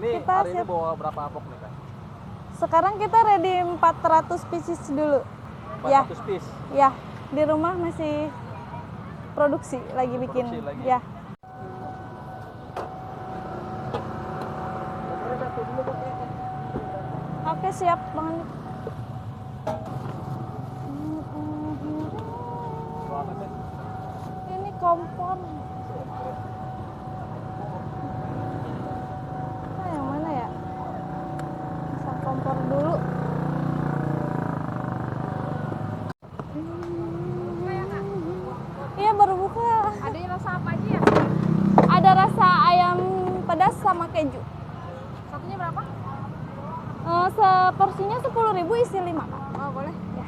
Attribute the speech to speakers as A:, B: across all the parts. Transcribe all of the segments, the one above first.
A: Ini
B: kita
A: hari ini
B: siap.
A: bawa berapa box nih, Kak?
B: Sekarang kita ready 400 pieces dulu.
A: 400 piece.
B: Ya, di rumah masih produksi lagi bikin.
A: Produksi lagi.
B: Ya. Oke, siap Bang Andi.
A: Berapa sih?
B: Ini kompor. Nah, yang mana ya? Pasang kompor dulu. Iya, baru buka.
C: Adanya rasa apa aja ya?
B: Ada rasa ayam pedas sama keju.
C: Satunya berapa?
B: Seporsinya 10.000 isi 5, Kak.
C: Oh, boleh.
B: Ya.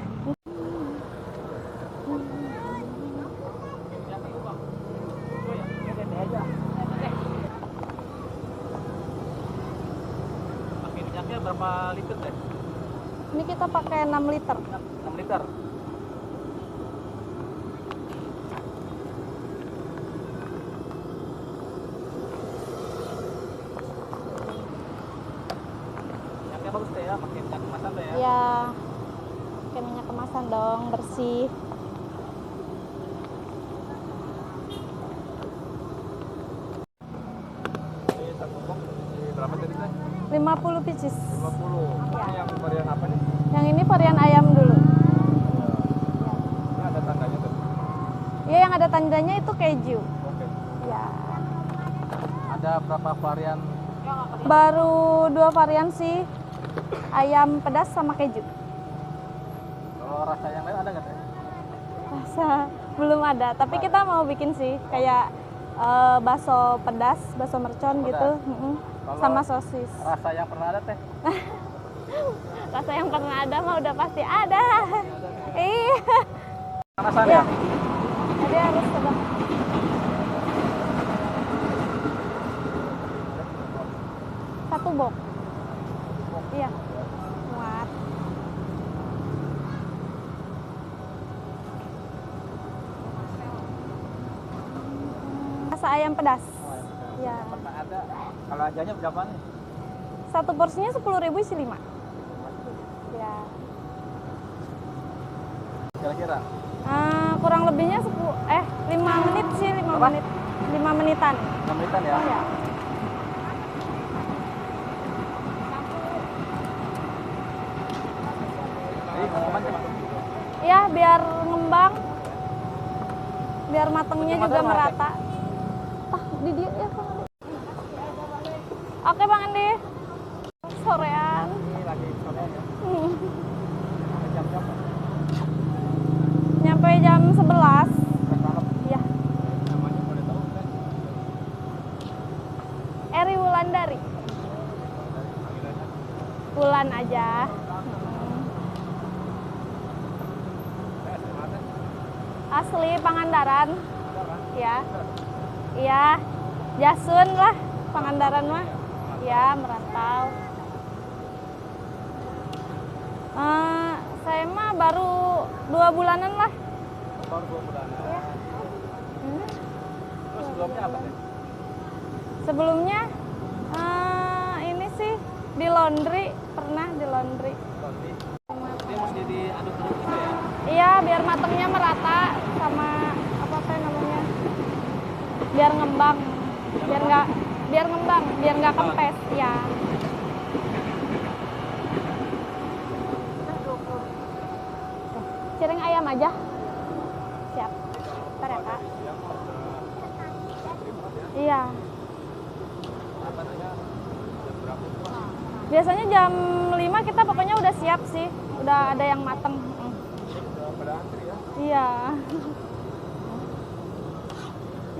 A: Pakai minyaknya berapa liter teh?
B: Ini kita pakai 6 liter.
A: 6 liter. Minyaknya bagus teh ya, pakai minyak kemasan teh ya.
B: Ya, pakai minyak kemasan dong, bersih.
A: Ini satu box ini berapa tadi teh?
B: 50 pieces.
A: 50. Ini yang varian apa nih?
B: Yang ini varian ayam dulu.
A: Ini ada tandanya tuh.
B: Ya, yang ada tandanya itu keju.
A: Oke.
B: Ya.
A: Ada berapa varian?
B: Baru 2 varian sih. Ayam pedas sama keju.
A: Kalau rasa yang lain ada nggak teh?
B: Rasa belum ada, tapi kita mau bikin sih kayak bakso pedas, bakso mercon
A: Pedas.
B: gitu.
A: Kalau
B: Sama sosis.
A: Rasa yang pernah ada teh?
B: Rasa yang pernah ada mah udah pasti ada. Iya.
A: Panasan
B: Ya.
A: ya?
B: Jadi harus coba. Satu box. Iya. Muat. Rasa ayam pedas. Ya.
A: Pernah ada. Kalau harganya berapa nih?
B: Satu porsinya 10.000 isi 5. Ya.
A: Kira-kira?
B: Kurang lebihnya 5 menit sih, 5
A: Apa?
B: menit. 5 menitan.
A: 6 menitan ya?
B: Ya.
A: Jadi ngomong aja, Mas.
B: Ya, biar ngembang. Biar matangnya
A: Bikin
B: juga
A: matang,
B: merata. Di dia ya, Bang Andi. Oke, Bang Andi. Sorean.
A: Ini lagi sore ya?
B: Hmm.
A: Sampai jam-jam Pak.
B: Nyampe jam 11.
A: Pas malam.
B: Ya.
A: Namanya boleh tahu kan?
B: Eri Wulandari.
A: Panggilannya.
B: Wulan aja.
A: Saya asli mana?
B: Asli Pangandaran. Ya. Iya. Jasun lah Pangandaran mah. Ya, merantau. Saya mah baru 2 bulanan lah.
A: Baru 2 bulan.
B: Ya.
A: Terus sebelumnya apa nih?
B: Sebelumnya ini sih di laundry, pernah di laundry.
A: Roti. Ini mesti diaduk-aduk gitu ya?
B: Iya, biar matangnya merata sama apa namanya? Biar ngembang. Biar nggak kempes, ya. Cireng ayam aja. Siap. Ntar ya, Kak. Iya. Biasanya jam 5 kita pokoknya udah siap sih. Udah ada yang mateng.
A: Udah pada antri ya?
B: Iya.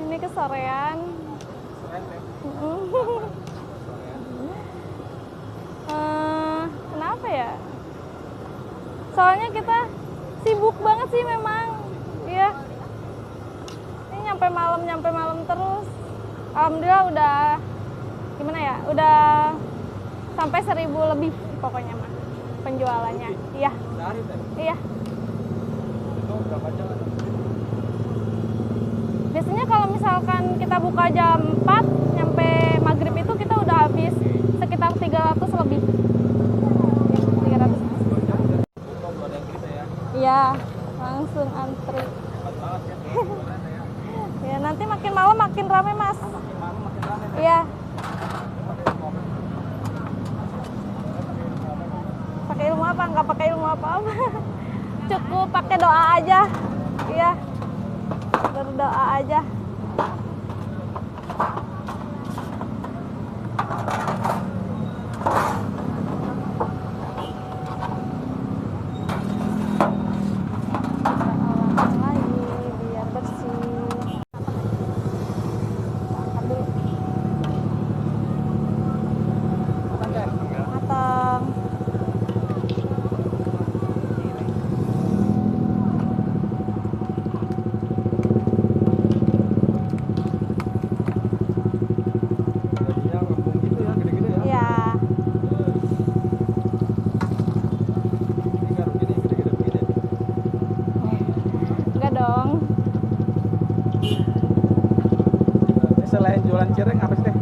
B: Ini kesorean.
A: Keren deh.
B: Kenapa ya? Soalnya kita sibuk banget sih memang. Iya. Ini nyampe malam terus. Alhamdulillah udah gimana ya? Udah sampai 1.000 lebih pokoknya mah penjualannya. Iya.
A: Sehari teh?
B: Iya.
A: Itu berapa jam?
B: Biasanya kalau misalkan kita buka jam 4 nyampe maghrib itu kita udah habis sekitar Kak, nggak pakai ilmu apa-apa. Cukup pakai doa aja. Iya. Berdoa aja. Kita lagi biar bersih. Makan dulu. Matang.
A: Gajinya ngembung gitu ya, gede-gede ya.
B: Iya.
A: Ini nggak rugi nih, gede-gede begini.
B: Enggak dong.
A: Ini selain jualan cireng apa sih teh?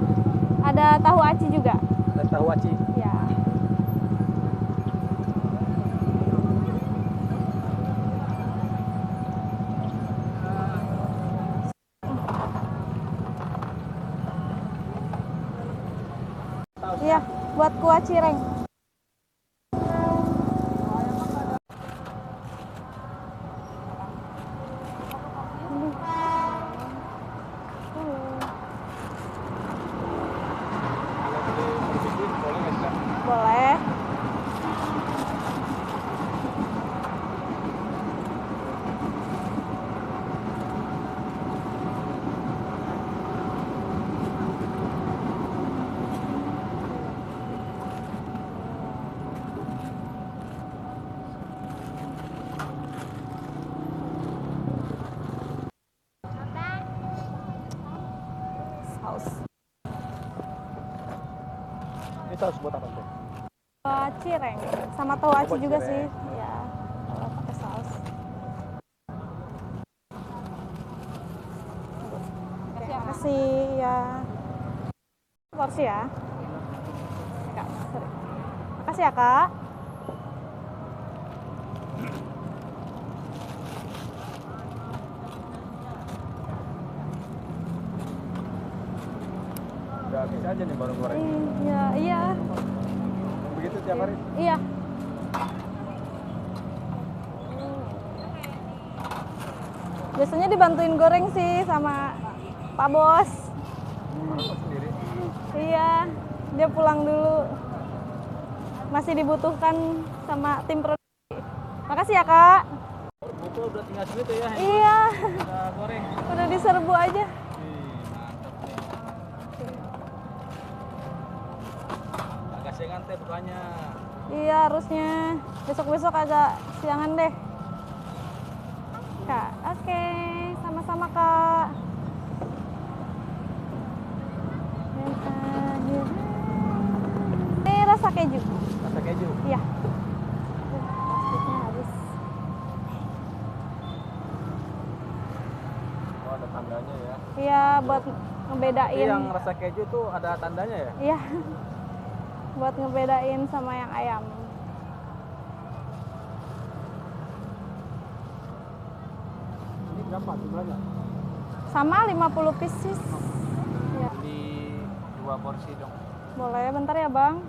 B: Ada tahu aci juga.
A: Dan tahu aci.
B: Ya. Iya, buat kuah cireng.
A: Kalau beli per biji boleh nggak sih, Kak?
B: Boleh. Saus.
A: Ini saus buat apa teh?
B: Kuah cireng sama tahu aci
A: Kuah
B: juga
A: cireng.
B: sih. Ya, kalau pakai saus. Terima kasih ya. Porsi ya. Kak, sorry. Makasih ya, Kak.
A: Udah habis aja nih baru goreng.
B: Iya, iya.
A: Begitu tiap hari.
B: Iya. Biasanya dibantuin goreng sih sama Pak Bos.
A: Masak sendiri.
B: Iya, dia pulang dulu. Masih dibutuhkan sama tim produksi. Makasih ya, Kak.
A: Buku udah tinggal sini tuh ya.
B: Iya,
A: Udah goreng.
B: udah diserbu aja.
A: Mantap nih. Agak siangan teh bukanya.
B: Iya, harusnya besok-besok agak siangan deh. Kak, oke. Sama-sama, Kak. Dan akhirnya ini rasa keju.
A: Rasa keju.
B: Iya. Plastiknya habis.
A: Oh, ada tandanya ya.
B: Iya, buat
A: Jadi
B: ngebedain.
A: yang rasa keju tuh ada tandanya ya?
B: Iya. Buat ngebedain sama yang ayam.
A: Ini berapa jumlahnya?
B: Sama 50 pieces. Ya.
A: Beli 2 porsi dong.
B: Boleh, bentar ya, Bang.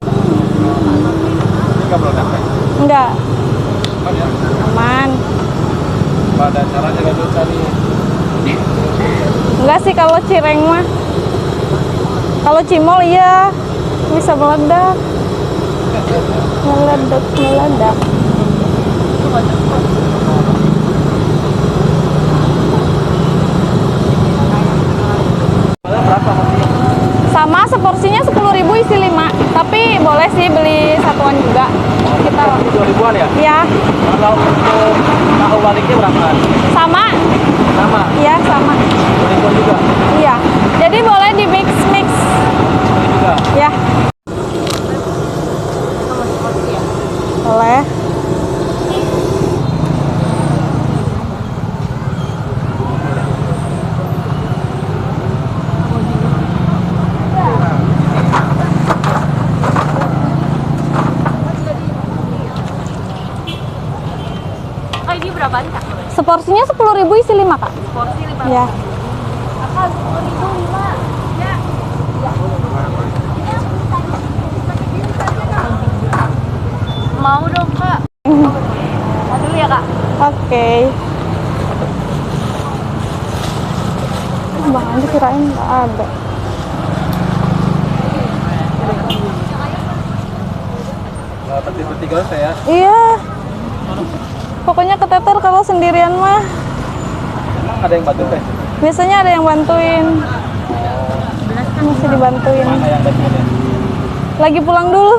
A: Ini nggak meledak kan?
B: Enggak,
A: Aman ya?
B: aman.
A: Pada caranya nggak dosa nih.
B: Enggak sih kalau cireng mah. Kalau cimol iya bisa meledak. Meledak, meledak.
A: Berapa porsinya?
B: Sama seporsinya 10.000 isi 5. Tapi boleh sih beli satuan juga. Kita
A: 2 ribuan ya?
B: ya
A: Kalau untuk tahu baliknya berapa?
B: sama.
A: Sama?
B: Iya, sama.
A: 2 ribuan juga?
B: Iya. Jadi boleh di mix.
A: Ini juga?
B: Ya. Boleh.
C: Oh, ini berapa nih, Kak?
B: Seporsinya 10.000 isi 5, Kak.
C: Porsi 5.
B: Ya.
C: Kakak 10.000 5. Ya. Mau dong kak. Mau dulu ya kak.
B: Oke. Bang Andi kirain nggak ada.
A: Berarti bertiga teh ya.
B: Iya. Pokoknya keteter kalau sendirian mah.
A: Emang ada yang bantu teh?
B: Biasanya ada yang bantuin. Masih dibantuin.
A: Mana yang bantuin?
B: Lagi pulang dulu.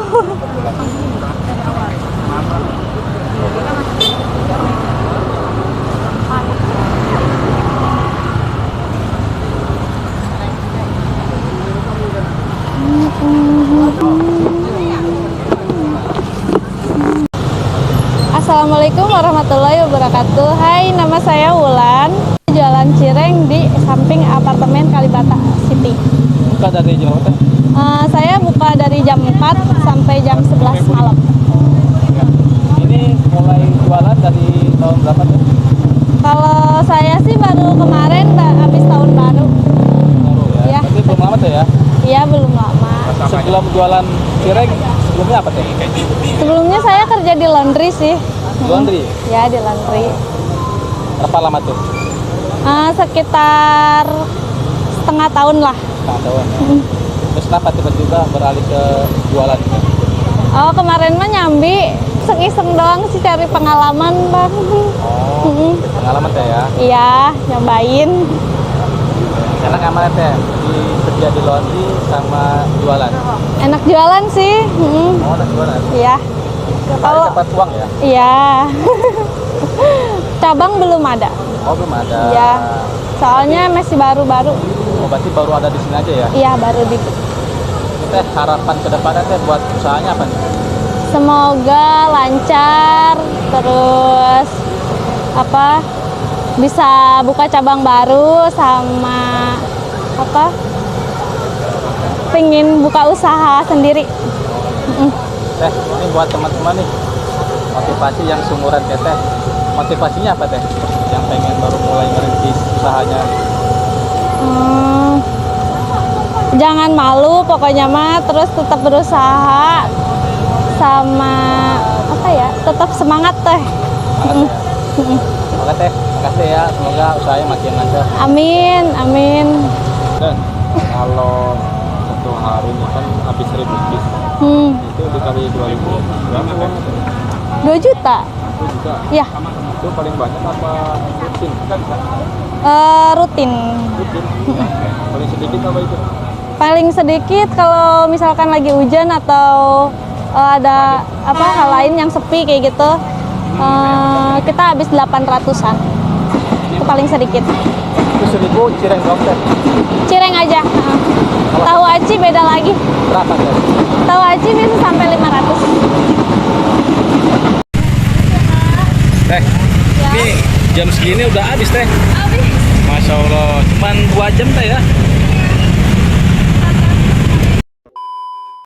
B: Assalamualaikum warahmatullahi wabarakatuh. Hai, nama saya Wulan. Jualan cireng di samping apartemen Kalibata City.
A: Buka dari jam berapa teh?
B: Saya buka dari jam 4 sampai jam 11 malam.
A: Ini mulai jualan dari tahun berapa tuh?
B: Kalau saya sih baru kemarin habis tahun baru.
A: Baru ya.
B: Iya.
A: Tapi belum lama teh ya.
B: Iya, belum lama.
A: Sebelum jualan cireng, sebelumnya apa teh?
B: Sebelumnya saya kerja di laundry sih.
A: Laundry.
B: Ya, di laundry.
A: Berapa lama tuh?
B: Sekitar setengah tahun lah.
A: Setengah tahun ya. Terus kenapa tiba-tiba beralih ke jualan?
B: Oh, kemarin mah nyambi iseng-iseng doang sih cari pengalaman, Bang.
A: Oh, pengalaman teh ya.
B: Iya, nyobain.
A: Enak aman teh di kerja di laundry sama jualan.
B: Enak jualan sih.
A: Oh, enak jualan.
B: Iya.
A: Kalau
B: Kalau
A: dapat uang ya?
B: iya. Cabang belum ada.
A: Oh, belum ada.
B: Iya. Soalnya masih baru-baru.
A: Oh, berarti baru ada di sini aja ya?
B: Iya, baru di.
A: Teh harapan ke depannya teh buat usahanya apa nih?
B: Semoga lancar, terus apa? Bisa buka cabang baru sama apa? Pengen buka usaha sendiri.
A: Teh, ini buat teman-teman nih. Motivasi yang seumuran Teteh. Motivasinya apa teh? Yang pengen baru mulai merintis usahanya.
B: Jangan malu pokoknya mah, terus tetap berusaha sama apa ya? Tetap semangat teh.
A: Oke teh, makasih ya. Semoga usahanya makin lancar.
B: Amin, amin.
A: Dan kalau satu hari ini kan habis 1.000 bis, itu dikali 2.000 berapa uangnya teh?
B: 2 juta.
A: Itu juga.
B: Ya,
A: Itu paling banyak apa rutin?
B: rutin.
A: Rutin. Paling sedikit apa itu?
B: Paling sedikit kalau misalkan lagi hujan atau ada apa hal lain yang sepi kayak gitu, kita habis 800-an. Itu paling sedikit.
A: Itu 1.000 cireng dong teh.
B: Cireng aja. Tahu aci beda lagi.
A: Berapa teh?
B: Tahu aci bisa sampai 500.
A: Teh, ini jam segini udah habis teh.
B: Habis.
A: Masya Allah, cuman 2 jam teh ya.